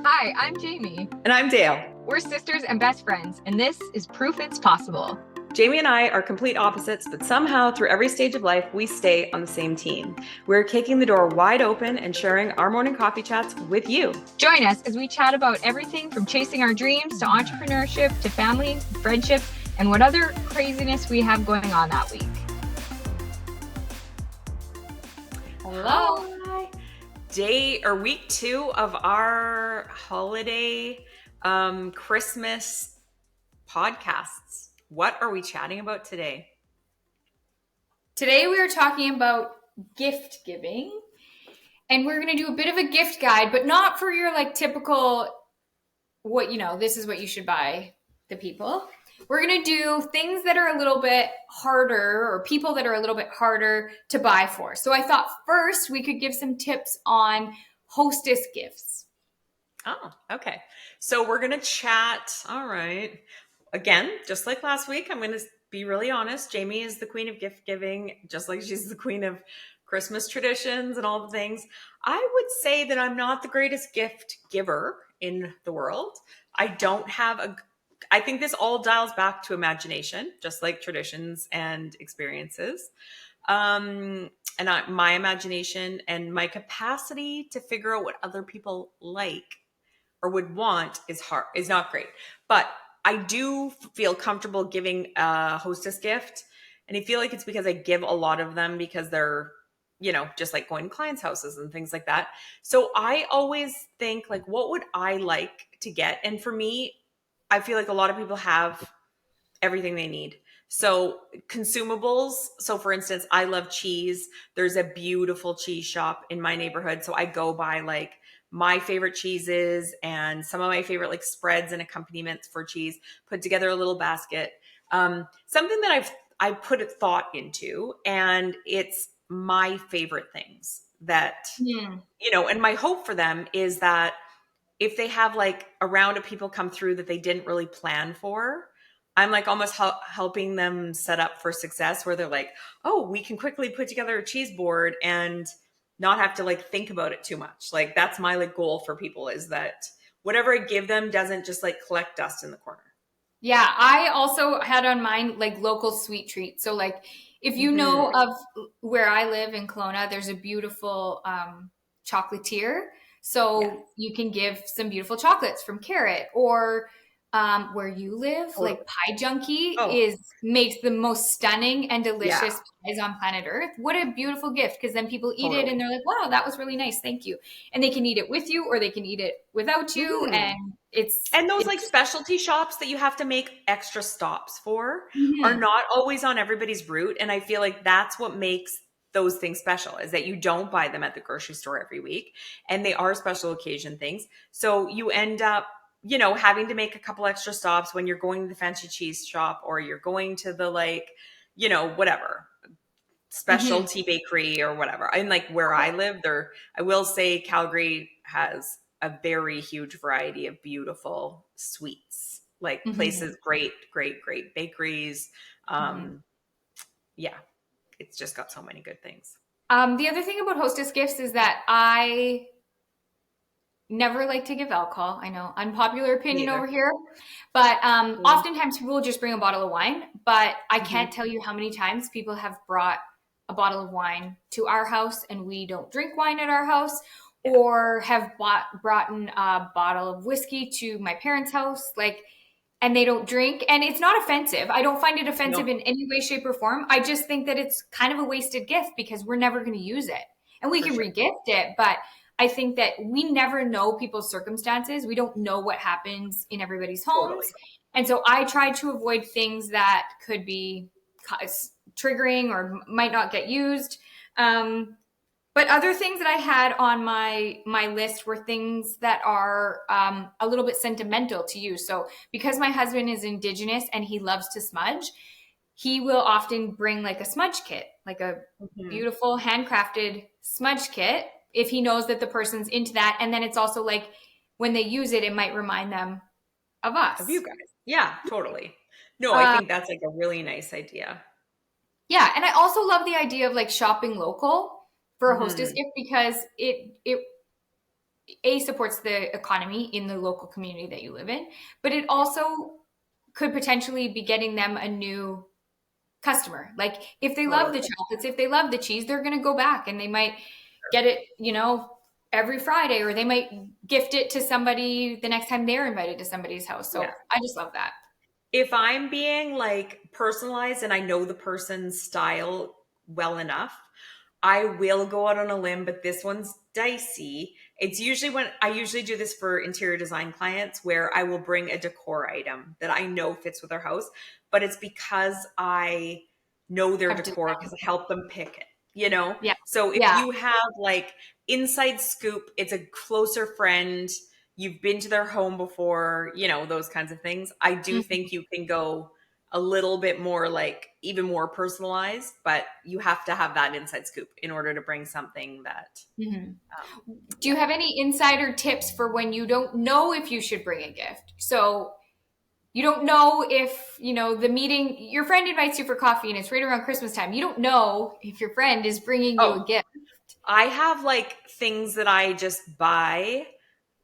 Hi, I'm Jamie. And I'm Dale. We're sisters and best friends, and this is Proof It's Possible. Jamie and I are complete opposites, but somehow through every stage of life, we stay on the same team. We're kicking the door wide open and sharing our morning coffee chats with you. Join us as we chat about everything from chasing our dreams to entrepreneurship to family, friendship, and what other craziness we have going on that week. Hello. Hi. Week 2 of our holiday Christmas podcasts. What are we chatting about today? Today we are talking about gift giving, and we're going to do a bit of a gift guide, but not for your typical, this is what you should buy the people. We're going to do things that are a little bit harder, or people that are a little bit harder to buy for. So I thought first we could give some tips on hostess gifts. Oh, okay. So we're going to chat. All right. Again, just like last week, I'm going to be really honest. Jamie is the queen of gift giving, just like she's the queen of Christmas traditions and all the things. I would say that I'm not the greatest gift giver in the world. I think this all dials back to imagination, just like traditions and experiences. My imagination and my capacity to figure out what other people like or would want is not great. But I do feel comfortable giving a hostess gift. And I feel like it's because I give a lot of them because they're, just like going to clients' houses and things like that. So I always think what would I like to get? And for me, I feel like a lot of people have everything they need. So consumables. So for instance, I love cheese. There's a beautiful cheese shop in my neighborhood. So I go buy my favorite cheeses and some of my favorite spreads and accompaniments for cheese, put together a little basket. Something that I put a thought into, and it's my favorite things that, and my hope for them is that if they have a round of people come through that they didn't really plan for, I'm almost helping them set up for success where they're oh, we can quickly put together a cheese board and not have to think about it too much. That's my goal for people, is that whatever I give them doesn't just collect dust in the corner. Yeah, I also had on mine local sweet treats. So if you know of where I live in Kelowna, there's a beautiful chocolatier. So you can give some beautiful chocolates from Carrot, or where you live, Pie Junkie makes the most stunning and delicious pies on planet Earth. What a beautiful gift, because then people eat it and they're like, wow, that was really nice, thank you. And they can eat it with you or they can eat it without you. And those specialty shops that you have to make extra stops for are not always on everybody's route. And I feel like that's what makes those things special, is that you don't buy them at the grocery store every week, and they are special occasion things. So you end up having to make a couple extra stops when you're going to the fancy cheese shop, or you're going to the whatever specialty bakery or whatever. And where I live there, I will say Calgary has a very huge variety of beautiful sweets, places, great bakeries. Yeah, it's just got so many good things. The other thing about hostess gifts is that I never like to give alcohol. I know, unpopular opinion over here, but oftentimes people will just bring a bottle of wine. But I can't tell you how many times people have brought a bottle of wine to our house and we don't drink wine at our house, or have brought in a bottle of whiskey to my parents' house, and they don't drink. And it's not offensive. I don't find it offensive in any way, shape, or form. I just think that it's kind of a wasted gift because we're never going to use it. And we can re-gift it, but I think that we never know people's circumstances. We don't know what happens in everybody's homes. Totally. And so I try to avoid things that could be triggering or might not get used. But other things that I had on my list were things that are a little bit sentimental to use. So because my husband is Indigenous and he loves to smudge, he will often bring a smudge kit, a beautiful handcrafted smudge kit, if he knows that the person's into that. And then it's also when they use it, it might remind them of us. Of you guys. Yeah, totally. No, I think that's a really nice idea. Yeah. And I also love the idea of shopping local for a hostess gift, because it supports the economy in the local community that you live in, but it also could potentially be getting them a new customer. Like if they love the chocolates, if they love the cheese, they're going to go back and they might get it, every Friday, or they might gift it to somebody the next time they're invited to somebody's house. So I just love that. If I'm being like personalized and I know the person's style well enough, I will go out on a limb, but this one's dicey. It's usually when I usually do this for interior design clients where I will bring a decor item that I know fits with their house, but it's because I know their decor because I help them pick it, Yeah. So if you have like inside scoop, it's a closer friend, you've been to their home before, those kinds of things. I do think you can go a little bit more like even more personalized, but you have to have that inside scoop in order to bring something that. Do you have any insider tips for when you don't know if you should bring a gift? So you don't know if, the meeting, your friend invites you for coffee and it's right around Christmas time. You don't know if your friend is bringing you a gift. I have like things that I just buy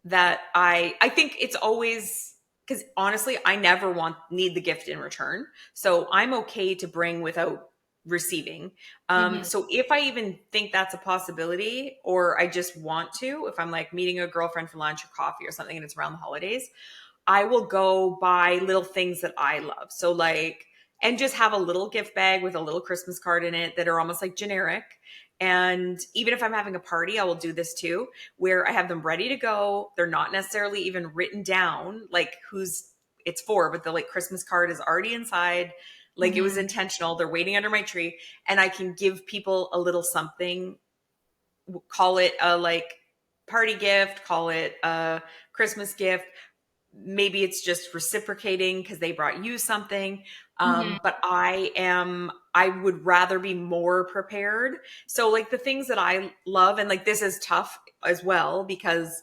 that I think it's always, because honestly, I never need the gift in return. So I'm okay to bring without receiving. So if I even think that's a possibility, or I just want to, if I'm like meeting a girlfriend for lunch or coffee or something and it's around the holidays, I will go buy little things that I love. So like, and just have a little gift bag with a little Christmas card in it that are almost like generic. And even if I'm having a party, I will do this too, where I have them ready to go. They're not necessarily even written down, like who's it's for, but the like Christmas card is already inside. Like it was intentional. They're waiting under my tree, and I can give people a little something, call it a like party gift, call it a Christmas gift. Maybe it's just reciprocating because they brought you something. But I would rather be more prepared. So like the things that I love, and like this is tough as well because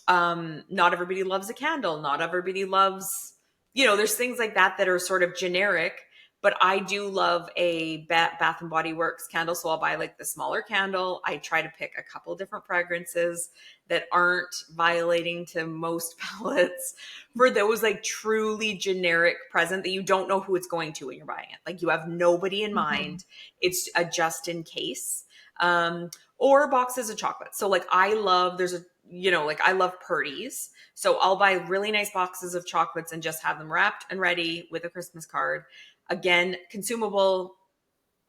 not everybody loves a candle. Not everybody loves, there's things like that that are sort of generic. But I do love a Bath and Body Works candle. So I'll buy like the smaller candle. I try to pick a couple different fragrances that aren't violating to most palettes for those like truly generic present that you don't know who it's going to when you're buying it. Like you have nobody in mind. It's a just in case. Or boxes of chocolate. So like I love Purdy's. So I'll buy really nice boxes of chocolates and just have them wrapped and ready with a Christmas card. Again, consumable,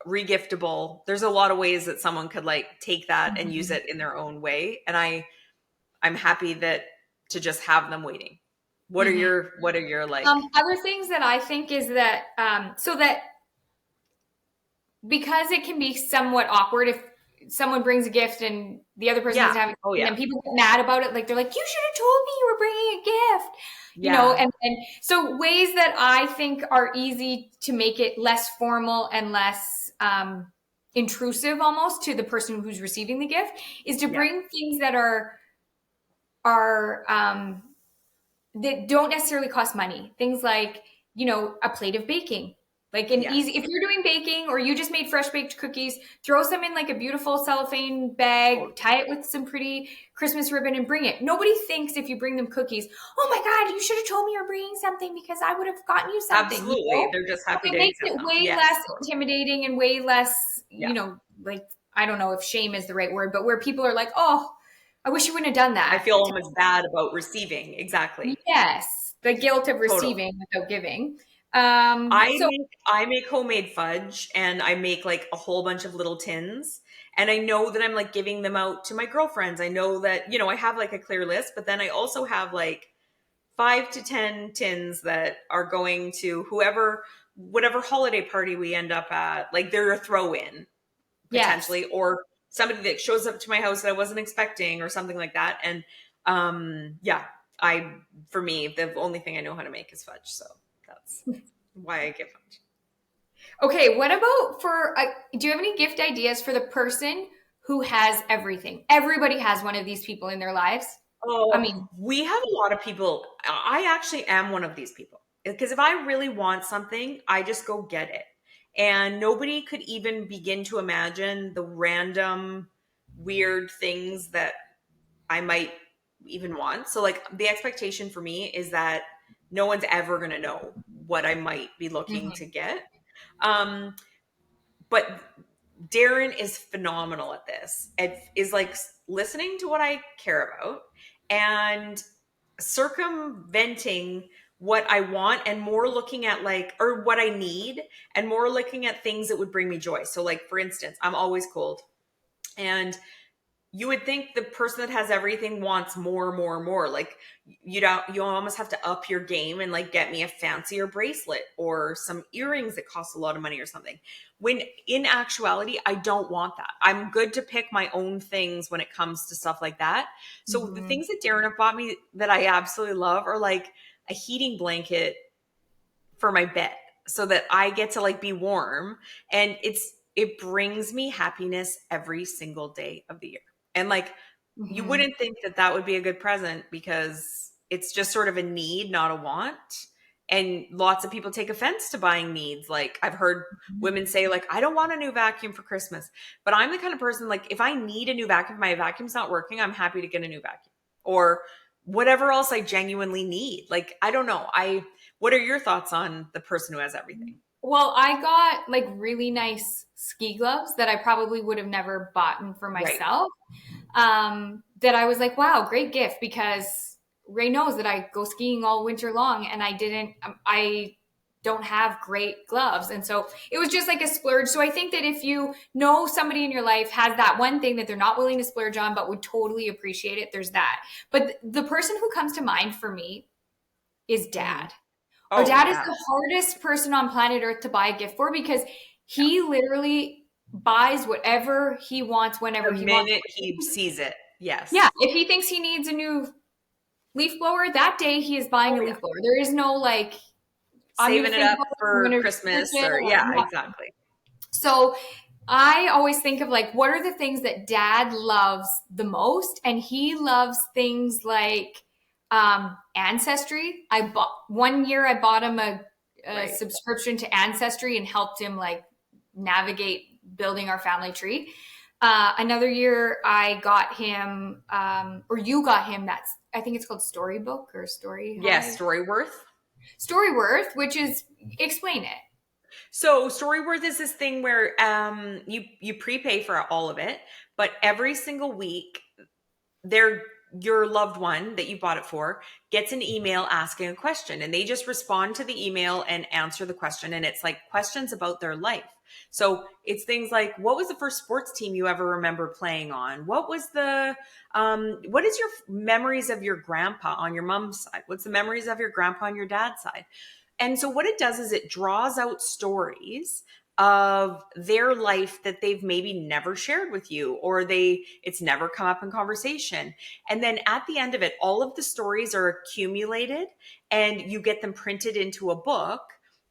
regiftable. There's a lot of ways that someone could like take that and use it in their own way. And I'm happy to just have them waiting. What are your like other things that I think is that so that because it can be somewhat awkward if someone brings a gift and the other person doesn't have it, and then people get mad about it, like they're like, you should have told me you were bringing a gift. And so ways that I think are easy to make it less formal and less intrusive almost to the person who's receiving the gift is to bring things that are that don't necessarily cost money. Things like, a plate of baking. Like easy, if you're doing baking or you just made fresh baked cookies, throw some in like a beautiful cellophane bag, tie it with some pretty Christmas ribbon and bring it. Nobody thinks if you bring them cookies, oh my God, you should have told me you're bringing something because I would have gotten you something. Absolutely. They're just happy. It makes it way less intimidating and way less, like, I don't know if shame is the right word, but where people are like, oh, I wish you wouldn't have done that. I feel almost bad about receiving. Exactly. Yes. The guilt of receiving without giving. I make homemade fudge, and I make like a whole bunch of little tins, and I know that I'm like giving them out to my girlfriends. I know that, I have like a clear list, but then I also have like 5 to 10 tins that are going to whatever holiday party we end up at. Like they're a throw in potentially, or somebody that shows up to my house that I wasn't expecting or something like that. And for me, the only thing I know how to make is fudge. So that's why I give fudge. Okay, what about do you have any gift ideas for the person who has everything? Everybody has one of these people in their lives. Oh, I mean, we have a lot of people. I actually am one of these people because if I really want something, I just go get it. And nobody could even begin to imagine the random weird things that I might even want. So like the expectation for me is that no one's ever going to know what I might be looking to get. But Darren is phenomenal at this. It is like listening to what I care about and circumventing what I want and more looking at like, or what I need and more looking at things that would bring me joy. So like, for instance, I'm always cold, and you would think the person that has everything wants more. Like you almost have to up your game and like get me a fancier bracelet or some earrings that cost a lot of money or something. When in actuality, I don't want that. I'm good to pick my own things when it comes to stuff like that. So the things that Darren have bought me that I absolutely love are like a heating blanket for my bed so that I get to like be warm, and it brings me happiness every single day of the year. And like, you wouldn't think that that would be a good present because it's just sort of a need, not a want. And lots of people take offense to buying needs. Like I've heard women say like, I don't want a new vacuum for Christmas, but I'm the kind of person, like if I need a new vacuum, if my vacuum's not working, I'm happy to get a new vacuum or whatever else I genuinely need. Like, I don't know. What are your thoughts on the person who has everything? Well, I got like really nice ski gloves that I probably would have never bought for myself. That I was like, wow, great gift, because Ray knows that I go skiing all winter long and I don't have great gloves. And so it was just like a splurge. So I think that if you know somebody in your life has that one thing that they're not willing to splurge on, but would totally appreciate it, there's that. But the person who comes to mind for me is Dad. Our dad is the hardest person on planet Earth to buy a gift for, because he literally buys whatever he wants whenever he wants. The minute he sees it. Yes. Yeah. If he thinks he needs a new leaf blower, that day he is buying a leaf blower. There is no like saving it up for Christmas or exactly. So I always think of like, what are the things that Dad loves the most? And he loves things like Ancestry. One year I bought him a subscription to Ancestry and helped him like navigate building our family tree. Another year I got him, or you got him, I think it's called Storybook or Story. Yes, Storyworth. Storyworth, which is, explain it. So Storyworth is this thing where you prepay for all of it, but every single week your loved one that you bought it for gets an email asking a question, and they just respond to the email and answer the question. And it's like questions about their life. So it's things like, what was the first sports team you ever remember playing on? What is your memories of your grandpa on your mom's side? What's the memories of your grandpa on your dad's side? And so what it does is it draws out stories of their life that they've maybe never shared with you, or it's never come up in conversation. And then at the end of it, all of the stories are accumulated and you get them printed into a book,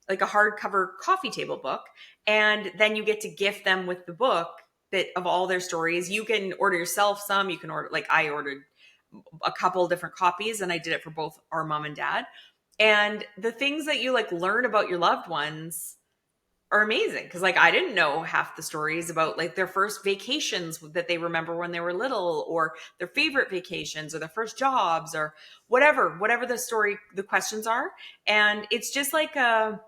like a hardcover coffee table book. And then you get to gift them with the book of all their stories. You can order yourself some, you can order, like I ordered a couple different copies and I did it for both our mom and dad. And the things that you like learn about your loved ones are amazing, because like I didn't know half the stories about like their first vacations that they remember when they were little, or their favorite vacations, or their first jobs, or whatever the questions are. And it's just like a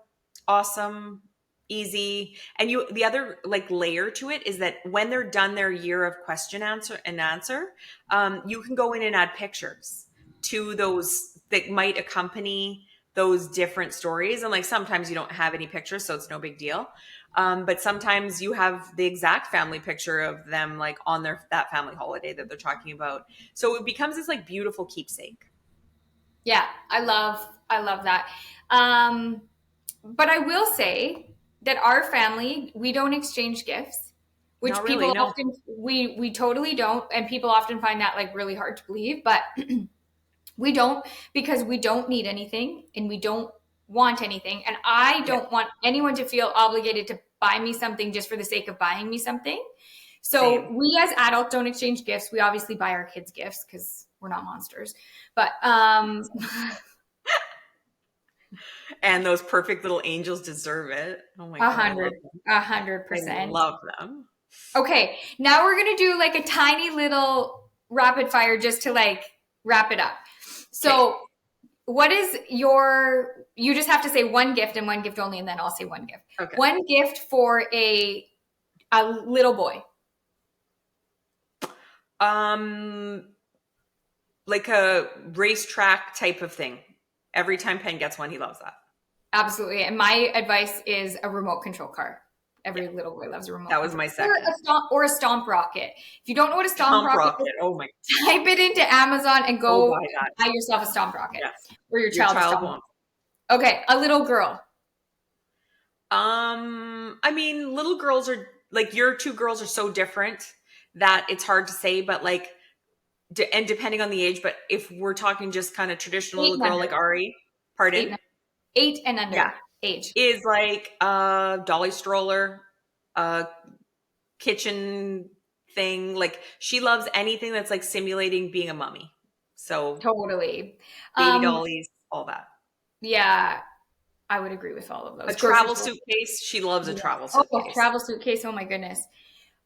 awesome, easy. And the other like layer to it is that when they're done their year of question answer, you can go in and add pictures to those that might accompany those different stories. And like sometimes you don't have any pictures, so it's no big deal. But sometimes you have the exact family picture of them like on that family holiday that they're talking about. So it becomes this like beautiful keepsake. Yeah, I love that. But I will say that our family, we don't exchange gifts, which often, we totally don't. And people often find that like really hard to believe, but we don't, because we don't need anything and we don't want anything. And I don't want anyone to feel obligated to buy me something just for the sake of buying me something. So we as adults don't exchange gifts. We obviously buy our kids gifts because we're not monsters. But and those perfect little angels deserve it. Oh my God. 100%. I love them. Okay. Now we're going to do like a tiny little rapid fire just to like wrap it up. So what is you just have to say one gift and one gift only, and then I'll say one gift. Okay. One gift for a little boy. Like a racetrack type of thing. Every time Penn gets one, he loves that. Absolutely. And my advice is a remote control car. Every little boy loves a remote. That was my second. Or a stomp rocket. If you don't know what a stomp rocket is, oh my! type it into Amazon and go buy yourself a stomp rocket. Yes. Or your child won't. Okay, a little girl. I mean, little girls are like, your two girls are so different that it's hard to say, but like, and depending on the age, but if we're talking just kind of traditional little girl like Ari, pardon? 8 and under age. Is like a dolly stroller, a kitchen thing. Like, she loves anything that's like simulating being a mummy. So totally. Baby dollies, all that. Yeah, I would agree with all of those. A travel suitcase. She loves a travel suitcase. Oh, travel suitcase. Oh my goodness.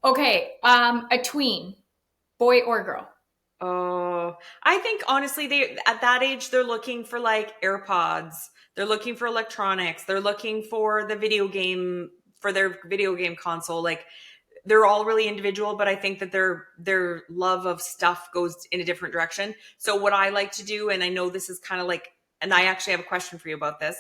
Okay. A tween, boy or girl. Oh, I think honestly, they at that age, they're looking for like AirPods. They're looking for electronics. They're looking for the video game, for their video game console. Like, they're all really individual, but I think that their love of stuff goes in a different direction. So what I like to do, and I know this is kind of like, and I actually have a question for you about this.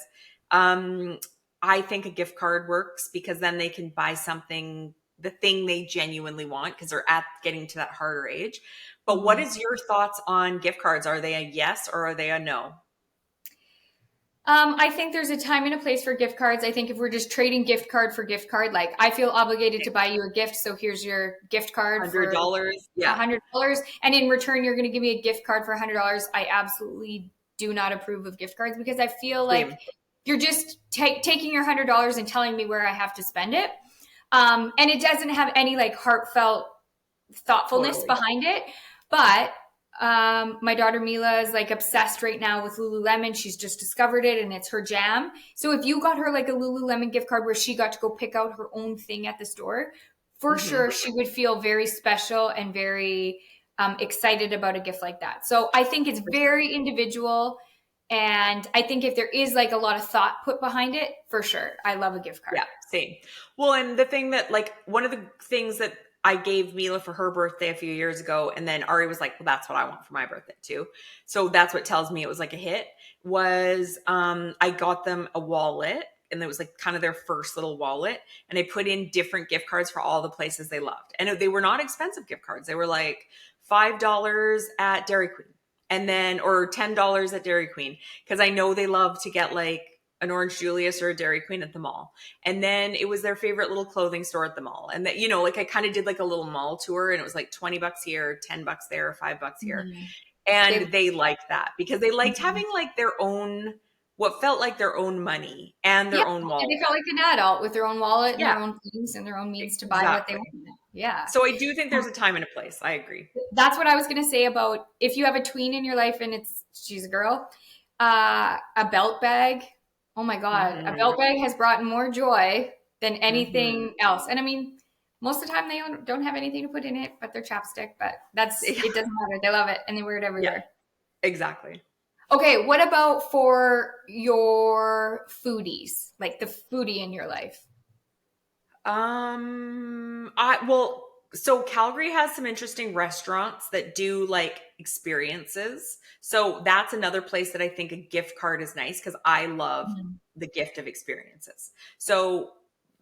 I think a gift card works because then they can buy something, the thing they genuinely want, because they're getting to that harder age. But what is your thoughts on gift cards? Are they a yes or are they a no? I think there's a time and a place for gift cards. I think if we're just trading gift card for gift card, like I feel obligated to buy you a gift, so here's your gift card $100, $100, and in return you're going to give me a gift card for $100. I absolutely do not approve of gift cards because I feel like you're just taking your $100 and telling me where I have to spend it, and it doesn't have any like heartfelt thoughtfulness behind it. But my daughter Mila is like obsessed right now with Lululemon. She's just discovered it and it's her jam. So if you got her like a Lululemon gift card where she got to go pick out her own thing at the store, for sure she would feel very special and very excited about a gift like that. So I think it's very individual. And I think if there is like a lot of thought put behind it, for sure, I love a gift card. Yeah, same. Well, and the thing that like, one of the things that I gave Mila for her birthday a few years ago, and then Ari was like, well, that's what I want for my birthday too. So that's what tells me it was like a hit, was I got them a wallet, and it was like kind of their first little wallet, and they put in different gift cards for all the places they loved. And they were not expensive gift cards. They were like $5 at Dairy Queen, and then, or $10 at Dairy Queen, because I know they love to get like an Orange Julius or a Dairy Queen at the mall. And then it was their favorite little clothing store at the mall. And that, you know, like I kind of did like a little mall tour, and it was like $20 here, $10 there, $5 here. And they liked that because they liked having like their own, what felt like their own money and their own wallet. And they felt like an adult with their own wallet and their own things and their own means to buy what they want. Yeah. So I do think there's a time and a place. I agree. That's what I was going to say about if you have a tween in your life and she's a girl, a belt bag. Oh my God. A belt bag has brought more joy than anything else. And I mean, most of the time they don't have anything to put in it, but their chapstick, but it doesn't matter. They love it and they wear it everywhere. Yeah, exactly. Okay. What about for your foodies, like the foodie in your life? So Calgary has some interesting restaurants that do like experiences. So that's another place that I think a gift card is nice, because I love the gift of experiences. So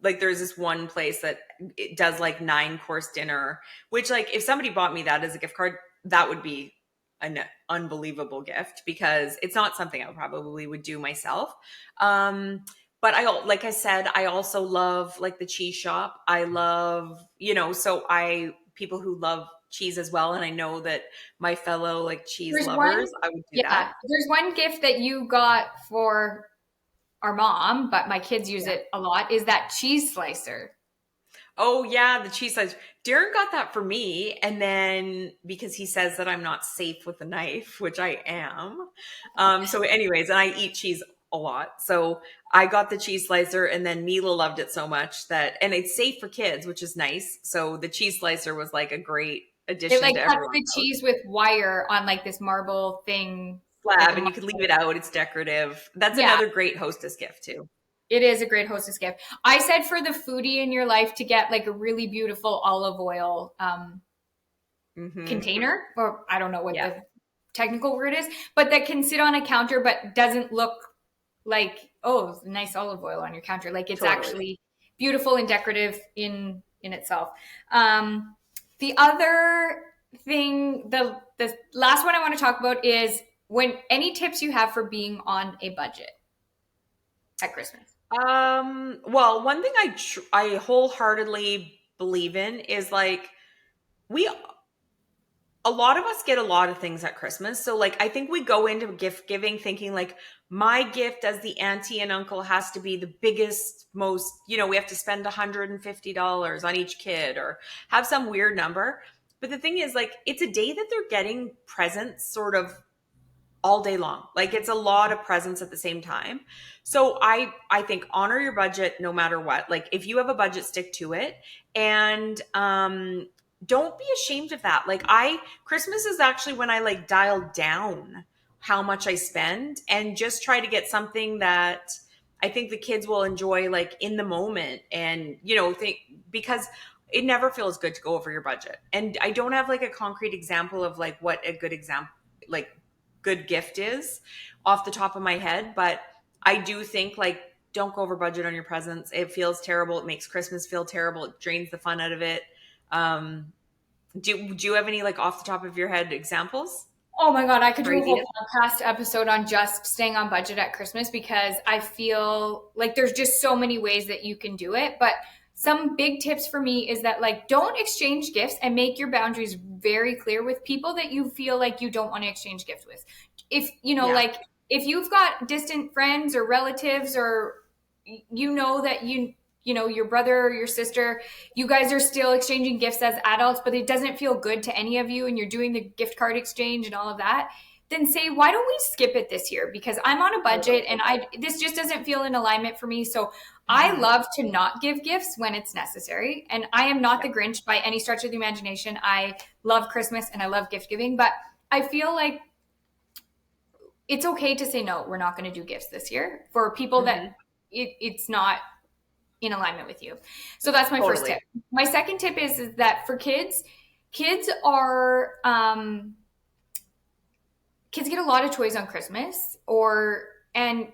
like there's this one place that it does like 9-course dinner, which like if somebody bought me that as a gift card, that would be an unbelievable gift, because it's not something I probably would do myself. But like I said, I also love like the cheese shop. I love, people who love cheese as well. And I know that my fellow like cheese lovers, I would do that. There's one gift that you got for our mom, but my kids use it a lot, is that cheese slicer. Oh yeah, the cheese slicer. Darren got that for me. And then because he says that I'm not safe with a knife, which I am. So anyways, and I eat cheese a lot. So I got the cheese slicer, and then Mila loved it so much and it's safe for kids, which is nice. So the cheese slicer was like a great addition It like to cuts everyone's the house. cheese with wire on like this marble thing. Slab, and you could leave it out. It's decorative. That's Yeah, another great hostess gift too. it is a great hostess gift. I said for the foodie in your life to get like a really beautiful olive oil container, or I don't know what the technical word is, but that can sit on a counter but doesn't look like, oh, nice olive oil on your counter. Like it's actually beautiful and decorative in itself. The other thing, the last one I want to talk about is when any tips you have for being on a budget at Christmas. Well, one thing I wholeheartedly believe in is like a lot of us get a lot of things at Christmas. So like I think we go into gift giving thinking like my gift as the auntie and uncle has to be the biggest, most, we have to spend $150 on each kid or have some weird number. But the thing is like it's a day that they're getting presents sort of all day long. Like it's a lot of presents at the same time. So I think honor your budget no matter what. Like if you have a budget, stick to it. And don't be ashamed of that. Like Christmas is actually when I like dial down how much I spend and just try to get something that I think the kids will enjoy like in the moment and because it never feels good to go over your budget. And I don't have like a concrete example of like what a good example like good gift is off the top of my head, but I do think like don't go over budget on your presents. It feels terrible. It makes Christmas feel terrible. It drains the fun out of it. Do you have any like off the top of your head examples? Oh my God, I could do a whole podcast episode on just staying on budget at Christmas because I feel like there's just so many ways that you can do it. But some big tips for me is that like don't exchange gifts and make your boundaries very clear with people that you feel like you don't want to exchange gifts with. If like if you've got distant friends or relatives or that your brother or your sister, you guys are still exchanging gifts as adults, but it doesn't feel good to any of you and you're doing the gift card exchange and all of that, then say, why don't we skip it this year? Because I'm on a budget and this just doesn't feel in alignment for me. So I love to not give gifts when it's necessary. And I am not the Grinch by any stretch of the imagination. I love Christmas and I love gift giving, but I feel like it's okay to say, no, we're not going to do gifts this year for people that it's not in alignment with you. So that's my first tip. My second tip is that for kids are, kids get a lot of toys on Christmas and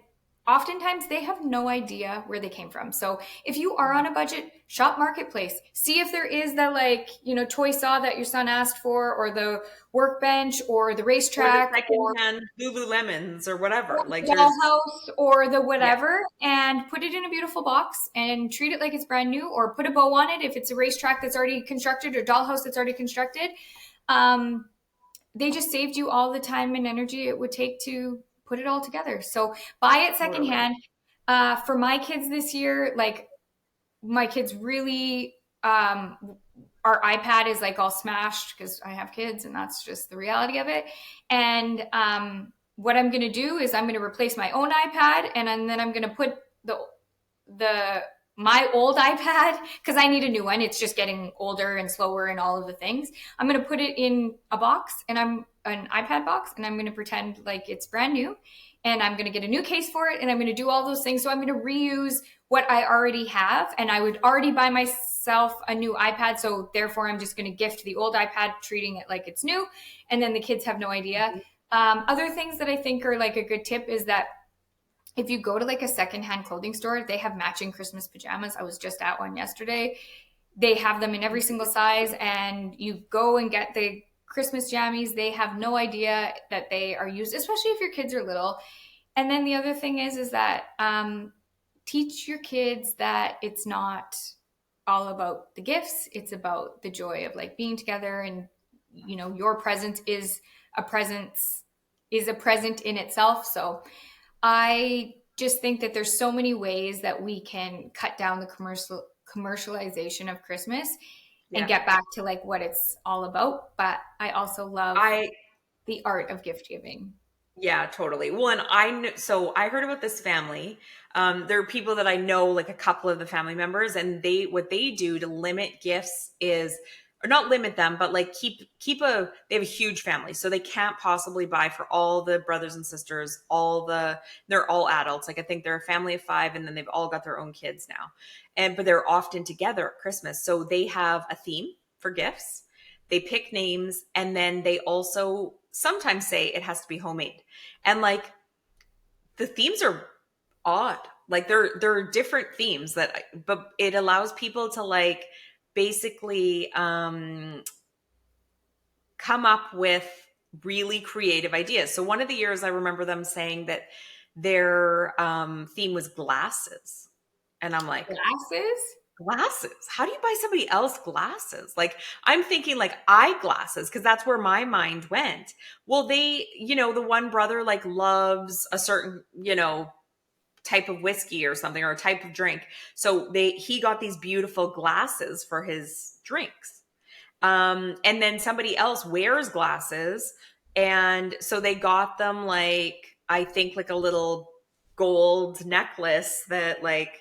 oftentimes they have no idea where they came from. So if you are on a budget, shop Marketplace, see if there is the toy saw that your son asked for, or the workbench, or the racetrack, or Lululemons, or whatever, like dollhouse, or the whatever, and put it in a beautiful box and treat it like it's brand new, or put a bow on it if it's a racetrack that's already constructed or dollhouse that's already constructed. They just saved you all the time and energy it would take to put it all together. So buy it secondhand. For my kids this year, like my kids really, our iPad is like all smashed because I have kids and that's just the reality of it. And what I'm going to do is I'm going to replace my own iPad and then I'm going to put my old iPad, because I need a new one. It's just getting older and slower and all of the things. I'm going to put it in a box and I'm an iPad box and I'm going to pretend like it's brand new and I'm going to get a new case for it and I'm going to do all those things. So I'm going to reuse what I already have, and I would already buy myself a new iPad. So therefore I'm just going to gift the old iPad, treating it like it's new. And then the kids have no idea. Other things that I think are like a good tip is that if you go to like a secondhand clothing store, they have matching Christmas pajamas. I was just at one yesterday. They have them in every single size, and you go and get the Christmas jammies. They have no idea that they are used, especially if your kids are little. And then the other thing is that teach your kids that it's not all about the gifts. It's about the joy of like being together, and your presence is a present in itself. So I just think that there's so many ways that we can cut down the commercialization of Christmas and get back to like what it's all about. But I also love the art of gift giving. Yeah, totally. Well, and I heard about this family. There are people that I know, like a couple of the family members, and what they do to limit gifts is or not limit them, but like they have a huge family. So they can't possibly buy for all the brothers and sisters, they're all adults. Like I think they're a family of 5 and then they've all got their own kids now. But they're often together at Christmas. So they have a theme for gifts. They pick names, and then they also sometimes say it has to be homemade. And like the themes are odd. Like they're different themes but it allows people to like basically come up with really creative ideas. So one of the years I remember them saying that their theme was glasses. And I'm like, glasses? How do you buy somebody else glasses? Like I'm thinking like eyeglasses, because that's where my mind went. Well, the one brother like loves a certain, type of whiskey or something, or a type of drink. So he got these beautiful glasses for his drinks. And then somebody else wears glasses. And so they got them like, I think like a little gold necklace that like,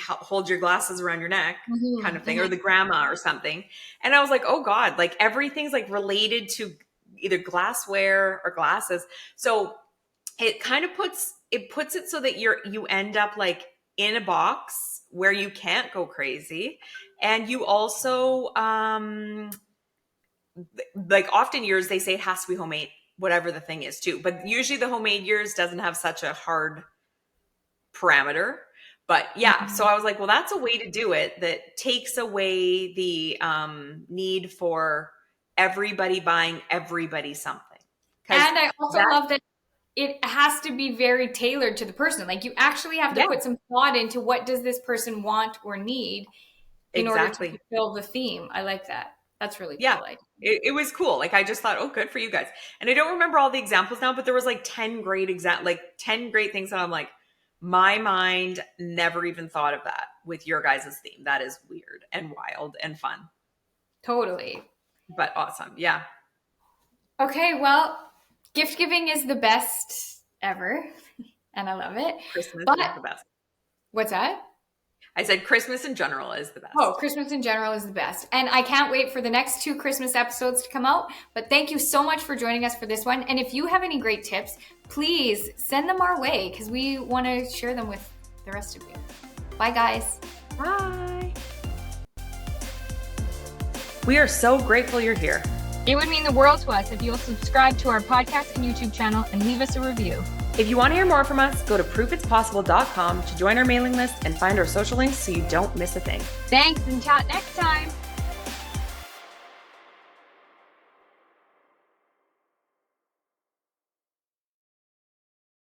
hold your glasses around your neck kind of thing, or the grandma or something. And I was like, oh God, like everything's like related to either glassware or glasses. So it kind of puts it so that you end up like in a box where you can't go crazy. And you also, like often years, they say it has to be homemade, whatever the thing is too. But usually the homemade years doesn't have such a hard parameter. But yeah, so I was like, well, that's a way to do it that takes away the need for everybody buying everybody something. And I also love that it has to be very tailored to the person. Like you actually have to put some thought into what does this person want or need in order to fulfill the theme. I like that. That's really cool. Yeah, it was cool. Like I just thought, oh, good for you guys. And I don't remember all the examples now, but there was like 10 great things that I'm like, my mind never even thought of that with your guys' theme. That is weird and wild and fun. Totally. But awesome. Yeah. Okay, well, gift giving is the best ever, and I love it. Christmas is the best. What's that? I said Christmas in general is the best. Oh, Christmas in general is the best. And I can't wait for the next 2 Christmas episodes to come out. But thank you so much for joining us for this one. And if you have any great tips, please send them our way because we want to share them with the rest of you. Bye, guys. Bye. We are so grateful you're here. It would mean the world to us if you'll subscribe to our podcast and YouTube channel and leave us a review. If you want to hear more from us, go to proofitspossible.com to join our mailing list and find our social links so you don't miss a thing. Thanks, and chat next time.